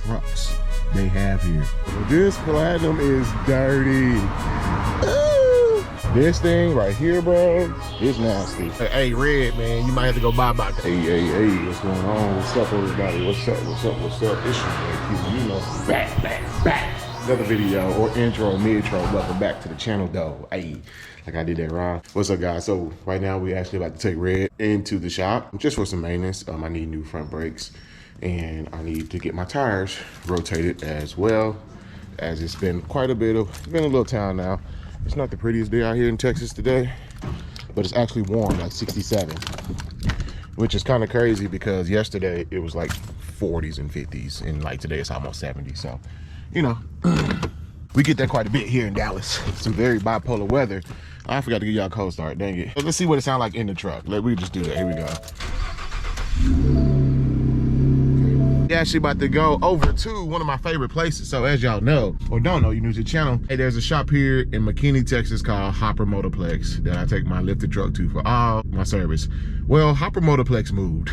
trucks they have here. This Platinum is dirty. Ooh. This thing right here, bro, is nasty. Hey, Red, man, you might have to go bye-bye. Hey, what's going on? What's up, everybody? What's up? It's your boy, you know, back. Another video or intro, mid-intro. Welcome back to the channel, though. Hey, like I did that wrong. What's up, guys? So right now we actually about to take Red into the shop just for some maintenance. I need new front brakes and I need to get my tires rotated as well, as it's been quite a bit of, it's been a little town now. It's not the prettiest day out here in Texas today, but it's actually warm, like 67, which is kind of crazy because yesterday it was like 40s and 50s, and like today it's almost 70. So, you know, we get that quite a bit here in Dallas. Some very bipolar weather. I forgot to give y'all a cold start, dang it. Let's see what it sounds like in the truck. We just do that, here we go. Yeah, actually about to go over to one of my favorite places. So as y'all know, or don't know, you new to the channel, hey, there's a shop here in McKinney, Texas called Hopper Motorplex that I take my lifted truck to for all my service. Well, Hopper Motorplex moved.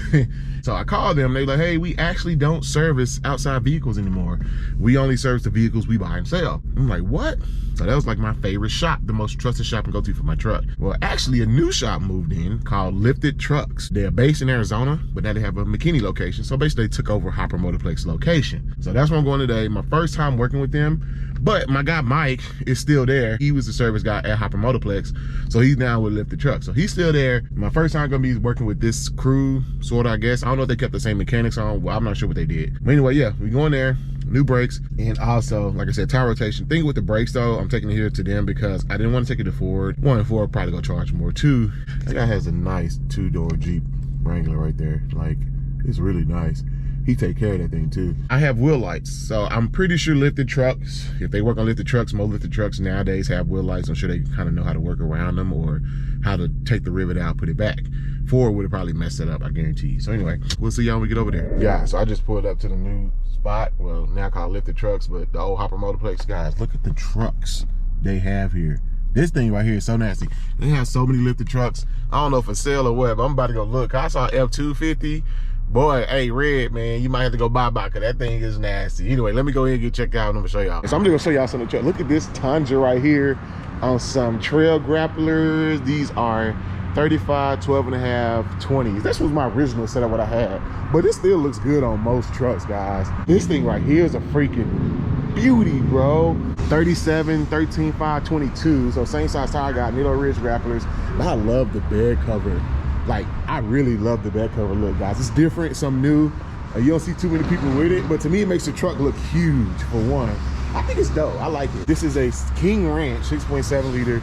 So I called them, they like, hey, we actually don't service outside vehicles anymore. We only service the vehicles we buy and sell. I'm like, what? So that was like my favorite shop, the most trusted shop I can go to for my truck. Well, actually a new shop moved in called Lifted Trucks. They're based in Arizona, but now they have a McKinney location. So basically they took over Hopper Motorplex location. So that's where I'm going today. My first time working with them, but my guy Mike is still there. He was the service guy at Hopper Motorplex. So he's now with Lifted Trucks. So he's still there. My first time gonna be working with this crew, sort of, I guess. I don't know if they kept the same mechanics on. Well, I'm not sure what they did. But anyway, yeah, we going there. New brakes, and also, like I said, tire rotation. Thing with the brakes though, I'm taking it here to them because I didn't want to take it to Ford. One, Ford probably gonna charge more. Two, that guy has a nice two-door Jeep Wrangler right there. Like, it's really nice. He take care of that thing too. I have wheel lights, so I'm pretty sure lifted trucks, if they work on lifted trucks, most lifted trucks nowadays have wheel lights. I'm sure they kind of know how to work around them or how to take the rivet out, put it back. Ford would have probably messed it up, I guarantee you. So anyway, we'll see y'all when we get over there. Yeah, so I just pulled up to the new spot, well, now called Lifted Trucks, but the old Hopper Motorplex. Guys, look at the trucks they have here. This thing right here is so nasty. They have so many lifted trucks. I don't know if it's sale or what, but I'm about to go look. I saw F-250. Boy, hey, Red, man, you might have to go bye-bye because that thing is nasty. Anyway, let me go ahead and get checked out and I'm gonna show y'all. So I'm gonna show y'all some of the truck. Look at this Tundra right here on some trail grapplers. These are 35, 12.5, 20s. This was my original setup what I had, but it still looks good on most trucks, guys. This thing right here is a freaking beauty, bro. 37, 13, 5, 22. So same size tire, got needle ridge grapplers. But I love the bed cover. Like, I really love the bed cover look, guys. It's different, something new. You don't see too many people with it, but to me, it makes the truck look huge, for one. I think it's dope, I like it. This is a King Ranch 6.7 liter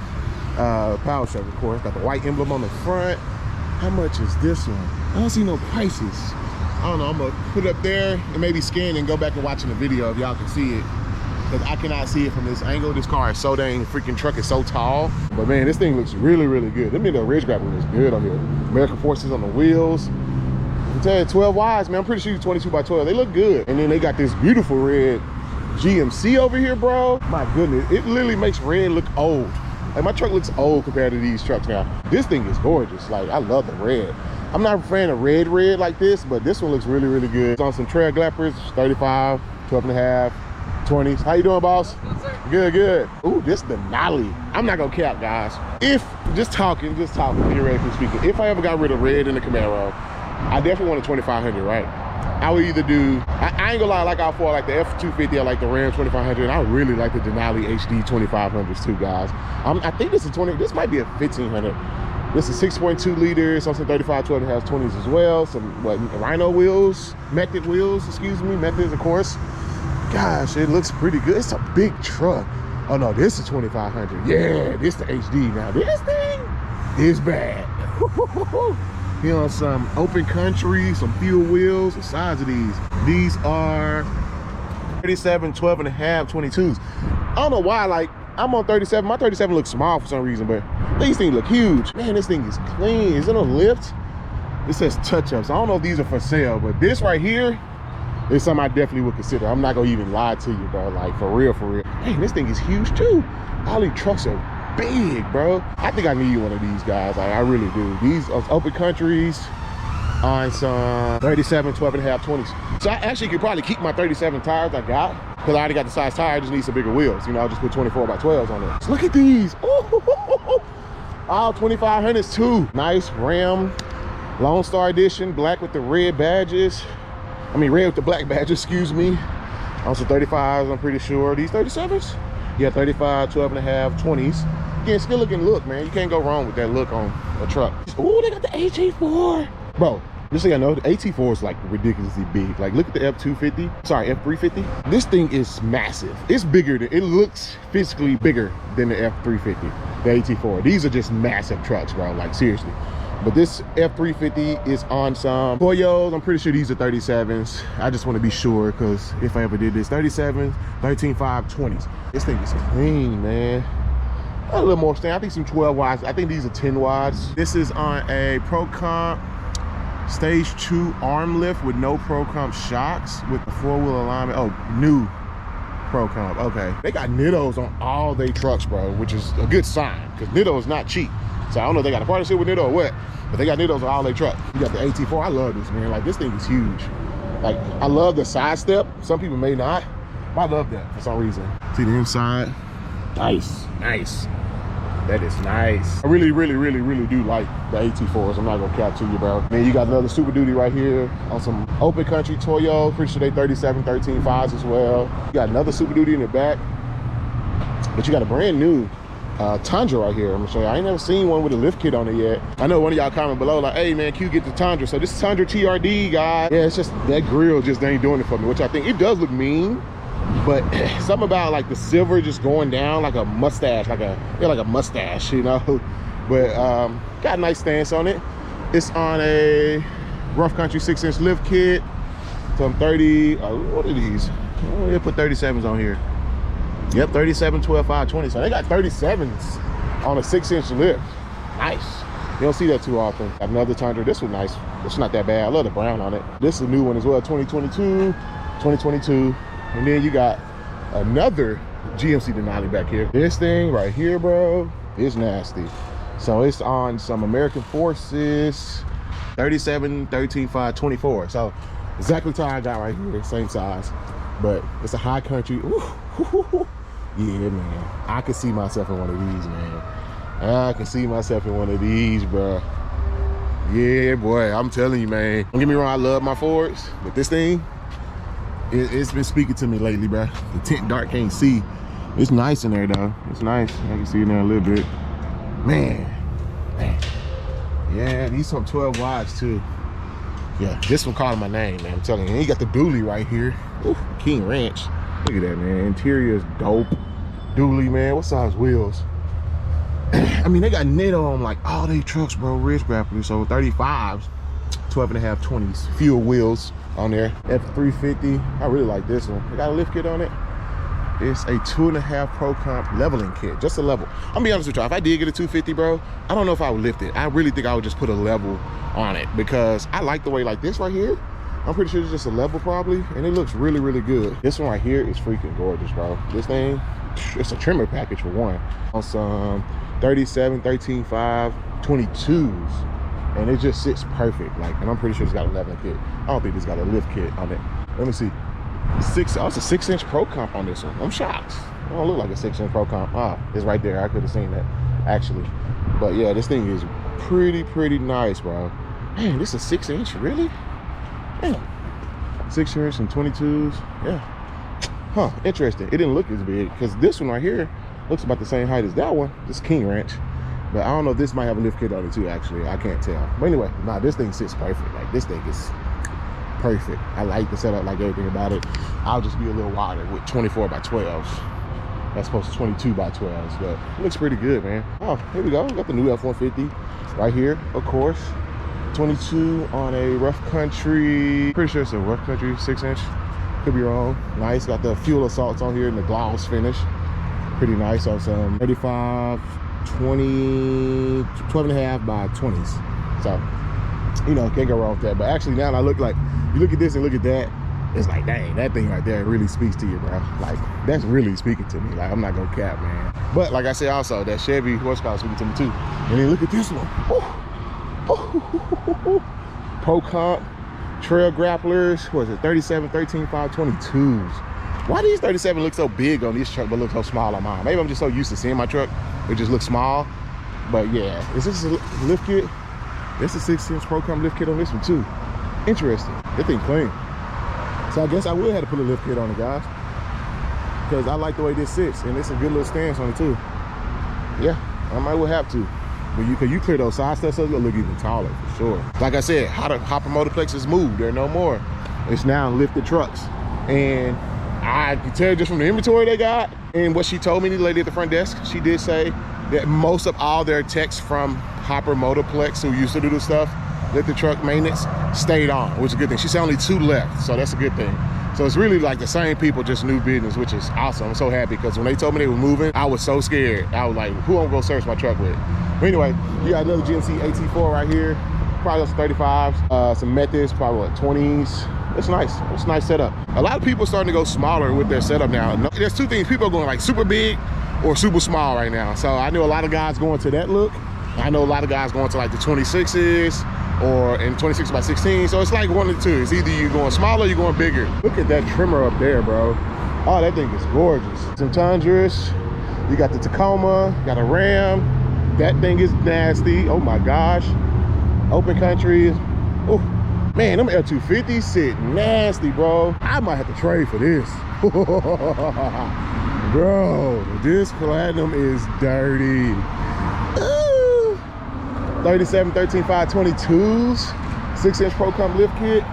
power stroke, of course. Got the white emblem on the front. How much is this one? I don't see no prices. I don't know, I'm gonna put it up there and maybe scan and go back and watch in the video if y'all can see it. Because I cannot see it from this angle. This car is so dang, freaking truck is so tall. But man, this thing looks really, really good. Let me know, ridge grappler looks good on here. American Forces on the wheels. I'm telling you, 12 wides, man. I'm pretty sure you 22 by 12. They look good. And then they got this beautiful red GMC over here, bro. My goodness, it literally makes red look old. Like, my truck looks old compared to these trucks now. This thing is gorgeous. Like, I love the red. I'm not a fan of red like this, but this one looks really, really good. It's on some trail glappers, 35, 12.5. 20s. How you doing, boss? Good, good. Ooh, this Denali. I'm not gonna cap, guys. If, just talking, theoretically speaking, if I ever got rid of red in the Camaro, I definitely want a 2500, right? I would either do, I ain't gonna lie, like out for like the F-250, I like the Ram 2500, and I really like the Denali HD 2500s too, guys. I think this is this might be a 1500. This is 6.2 liters, something 35, 12.5, 20s as well. Some, what, Rhino wheels, Method wheels, excuse me, Methods, of course. Gosh, it looks pretty good. It's a big truck. Oh no, this is 2500. Yeah, this the HD. Now this thing is bad. You know, some open country, some fuel wheels. The size of these are 37, 12.5, 22s. I don't know why, like, I'm on 37. My 37 looks small for some reason, but these things look huge. Man, this thing is clean. Is it a lift? It says touch-ups. I don't know if these are for sale, but this right here, it's something I definitely would consider. I'm not gonna even lie to you, bro. Like, for real, for real. Man, this thing is huge too. All these trucks are big, bro. I think I need one of these guys. Like, I really do. These are open countries. on some 37, 12 and a half, 20s. So I actually could probably keep my 37 tires I got, because I already got the size tire. I just need some bigger wheels. You know, I'll just put 24 by 12s on there. So look at these. Ooh, all 2500s too. Nice Ram Lone Star Edition, black with the red badges. I mean, red with the black badges, excuse me. On some 35s, I'm pretty sure. These 37s? Yeah, 35, 12 and a half, 20s. Again, still looking look, man. You can't go wrong with that look on a truck. Ooh, they got the AT4. Bro, just so y'all know, the AT4 is like ridiculously big. Like, look at the F250, sorry, F350. This thing is massive. It's bigger than, it looks physically bigger than the F350, the AT4. These are just massive trucks, bro, like seriously. But this F350 is on some Toyos. I'm pretty sure these are 37s. I just want to be sure, because if I ever did this, 37s, 13.5, 20s. This thing is clean, man. A little more stand. I think some 12 watts. I think these are 10 watts. This is on a Pro Comp Stage 2 arm lift with no Pro Comp shocks with the 4-wheel alignment. Oh, new Pro Comp. Okay. They got Nittos on all their trucks, bro, which is a good sign, because Nitto is not cheap. So I don't know if they got a partnership with Nitto or what, but they got Nittos on all their trucks. You got the AT4. I love this, man. Like, this thing is huge. Like, I love the side step. Some people may not, but I love that for some reason. See the inside? Nice, nice. That is nice. I really, really, really, really do like the AT4s. I'm not gonna cap to you, bro. Man, you got another Super Duty right here on some open country Toyo. Pretty sure they 37, 13.5s as well. You got another Super Duty in the back, but you got a brand new Tundra right here. I'm gonna show you. I ain't never seen one with a lift kit on it yet. I know one of y'all comment below like, hey man, Q, get the Tundra. So this is Tundra TRD, guys. Yeah, it's just that grill just ain't doing it for me, which I think it does look mean. But something about like the silver just going down like a mustache, like a mustache, you know. But got a nice stance on it. It's on a rough country 6-inch lift kit. Some 30. What are these? Oh, they put 37s on here. Yep, 37, 12, 5, 20. So they got 37s on a 6-inch lift. Nice. You don't see that too often. Got another Tundra. This was nice. It's not that bad. I love the brown on it. This is a new one as well. 2022. And then you got another GMC Denali back here. This thing right here, bro, is nasty. So it's on some American Forces 37, 13.5, 24. So exactly the tire I got right here, same size. But it's a high country. Ooh, yeah, man. I can see myself in one of these, man. I can see myself in one of these, bro. Yeah, boy, I'm telling you, man. Don't get me wrong, I love my Fords, but this thing, it's been speaking to me lately, bro. The tint dark, can't see. It's nice in there, though. It's nice. I can see in there a little bit. Man. Yeah, these some 12 wides, too. Yeah, this one calling my name, man. I'm telling you. And you got the dually right here. Ooh, King Ranch. Look at that, man. Interior is dope. Dually, man. What size wheels? I mean, they got Nitto on like all they trucks, bro. Ridge grapplers. So 35s, 12 and a half, 20s. Fuel wheels on there. F350. I really like this one. They got a lift kit on it. It's a 2.5 Pro Comp leveling kit. Just a level. I'm gonna be honest with you. If I did get a 250, bro, I don't know if I would lift it. I really think I would just put a level on it, because I like the way like this right here. I'm pretty sure it's just a level probably, and it looks really, really good. This one right here is freaking gorgeous, bro. This thing, it's a trimmer package for one. On some 37, 13.5, 22s, and it just sits perfect. Like, and I'm pretty sure it's got a leveling kit. I don't think it's got a lift kit on it. Let me see. Oh, it's a 6-inch Pro Comp on this one. I'm shocked. It don't look like a 6-inch Pro Comp. Ah, it's right there. I could have seen that actually. But yeah, this thing is pretty nice, bro. Man, this is a 6-inch, really? Damn. 6-inch and 22s. Yeah. Huh, interesting. It didn't look as big, because this one right here looks about the same height as that one. This King Ranch. But I don't know if this might have a lift kit on it too, actually. I can't tell. But anyway, nah, this thing sits perfect. Like, this thing is perfect. I like the setup, like everything about it. I'll just be a little wider with 24 by 12s. That's supposed to 22 by 12s, but it looks pretty good, man. Oh, here we go. We got the new F-150 right here, of course. 22 on a rough country. Pretty sure it's a rough country 6-inch. Could be wrong. Nice. Got the fuel assaults on here and the gloss finish. Pretty nice. On some 35, 20, 12 and a half by 20s. So, you know, can't go wrong with that. But actually now I look like, you look at this and look at that, it's like, dang, that thing right there really speaks to you, bro. Like, that's really speaking to me. Like, I'm not gonna cap, man. But like I said, also, that Chevy horsepower speaking to me too. And then look at this one. Ooh. Pro Comp trail grapplers. What is it? 37, 13, 522s. Why do these 37 look so big on this truck but look so small on mine? Maybe I'm just so used to seeing my truck, it just looks small. But yeah, is this a lift kit? This is a 6-inch Pro Comp lift kit on this one too. Interesting. That thing clean. So I guess I will have to put a lift kit on it, guys, because I like the way this sits, and it's a good little stance on it too. Yeah, I might well have to. But you clear those side steps, so it's gonna look even taller for sure. Like I said, Hopper Motorplex is moved. They're no more. It's now lifted trucks. And I can tell just from the inventory they got and what she told me, the lady at the front desk, she did say that most of all their techs from Hopper Motorplex who used to do this stuff, lifted truck maintenance, stayed on, which is a good thing. She said only 2 left, so that's a good thing. So it's really like the same people, just new business, which is awesome. I'm so happy, because when they told me they were moving, I was so scared. I was like, who I'm gonna search my truck with? But anyway, you got another GMC AT4 right here, probably some 35s, some Methods, probably what, 20s. It's nice. It's a nice setup. A lot of people are starting to go smaller with their setup now. There's 2 things. People are going like super big or super small right now. So I know a lot of guys going to that look. I know a lot of guys going to like the 26s or in 26 by 16. So it's like 1 of the 2. It's either you're going smaller or you're going bigger. Look at that trimmer up there, bro. Oh, that thing is gorgeous. Some Tundras. You got the Tacoma, got a Ram. That thing is nasty. Oh my gosh. Open country. Oh. Man, them F-250s sit nasty, bro. I might have to trade for this. Bro, this Platinum is dirty. Ooh. 37, 13, 522s. 6-inch Pro Comp lift kit.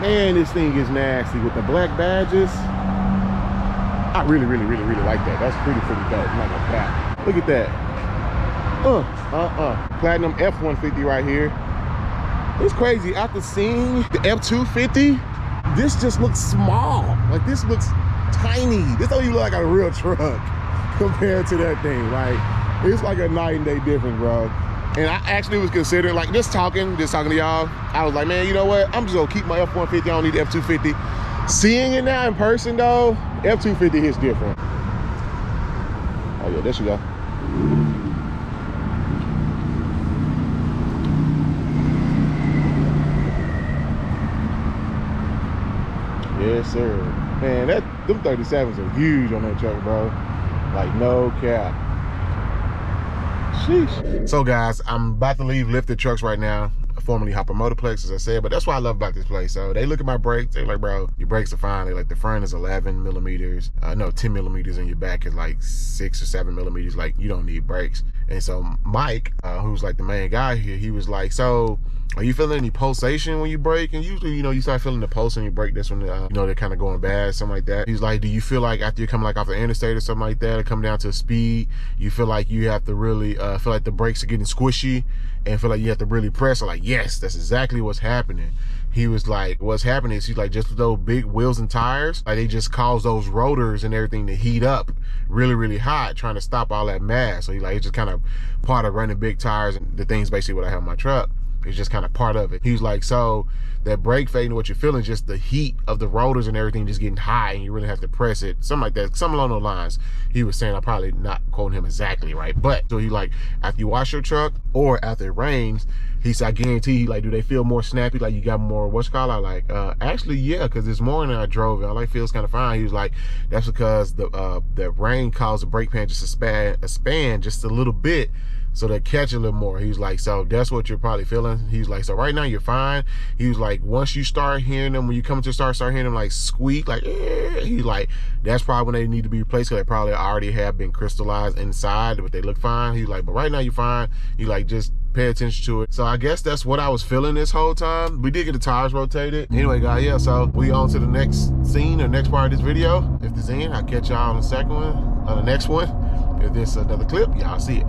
Man, this thing is nasty with the black badges. I really like that. That's pretty dope. I'm not gonna cap. Look at that. Platinum F-150 right here. It's crazy, after seeing the F-250, this just looks small. Like, this looks tiny. This don't even look like a real truck compared to that thing. Like, it's like a night and day difference, bro. And I actually was considering, like, just talking to y'all, I was like, man, you know what? I'm just gonna keep my F-150, I don't need the F-250. Seeing it now in person though, F-250 hits different. Oh yeah, there she go. Yes, sir. Man, them 37s are huge on that truck, bro. Like, no cap. Sheesh. So, guys, I'm about to leave lifted trucks right now. Formerly Hopper Motorplex, as I said, but that's what I love about this place. So they look at my brakes, they're like, bro, your brakes are fine. They're like, the front is 11 millimeters. No, 10 millimeters, and your back is like 6 or 7 millimeters. Like, you don't need brakes. And so Mike, who's like the main guy here, he was like, so are you feeling any pulsation when you brake? And usually, you know, you start feeling the pulse when you brake. That's when, you know, they're kind of going bad, something like that. He's like, do you feel like after you're coming like off the interstate or something like that, or come down to a speed, you feel like you have to really feel like the brakes are getting squishy and feel like you have to really press? I'm like, yes, that's exactly what's happening. He was like, what's happening is, he's like, just those big wheels and tires, like, they just cause those rotors and everything to heat up really hot, trying to stop all that mass. So he's like, it's just kind of part of running big tires, and the thing's basically what I have in my truck. It's just kind of part of it. He's like, so that brake fading, what you're feeling, just the heat of the rotors and everything just getting high, and you really have to press it, something like that, something along those lines. He was saying, I'm probably not quoting him exactly right, but so he like, after you wash your truck or after it rains, he said, I guarantee you, like, do they feel more snappy, like you got more what's called? I like, actually, yeah, because this morning I drove it, I like, feels kind of fine. He was like, that's because the rain caused the brake pan just to expand just a little bit, so they catch a little more. He's like, so that's what you're probably feeling. He's like, so right now you're fine. He was like, once you start hearing them, when you come to start hearing them like squeak, like, he's like, that's probably when they need to be replaced, because they probably already have been crystallized inside, but they look fine. He's like, but right now you're fine. He's like, just pay attention to it. So I guess that's what I was feeling this whole time. We did get the tires rotated. Anyway, guys, yeah, so we on to the next scene or next part of this video. If there's any, I'll catch y'all on the second one, on the next one. If there's another clip, y'all see it.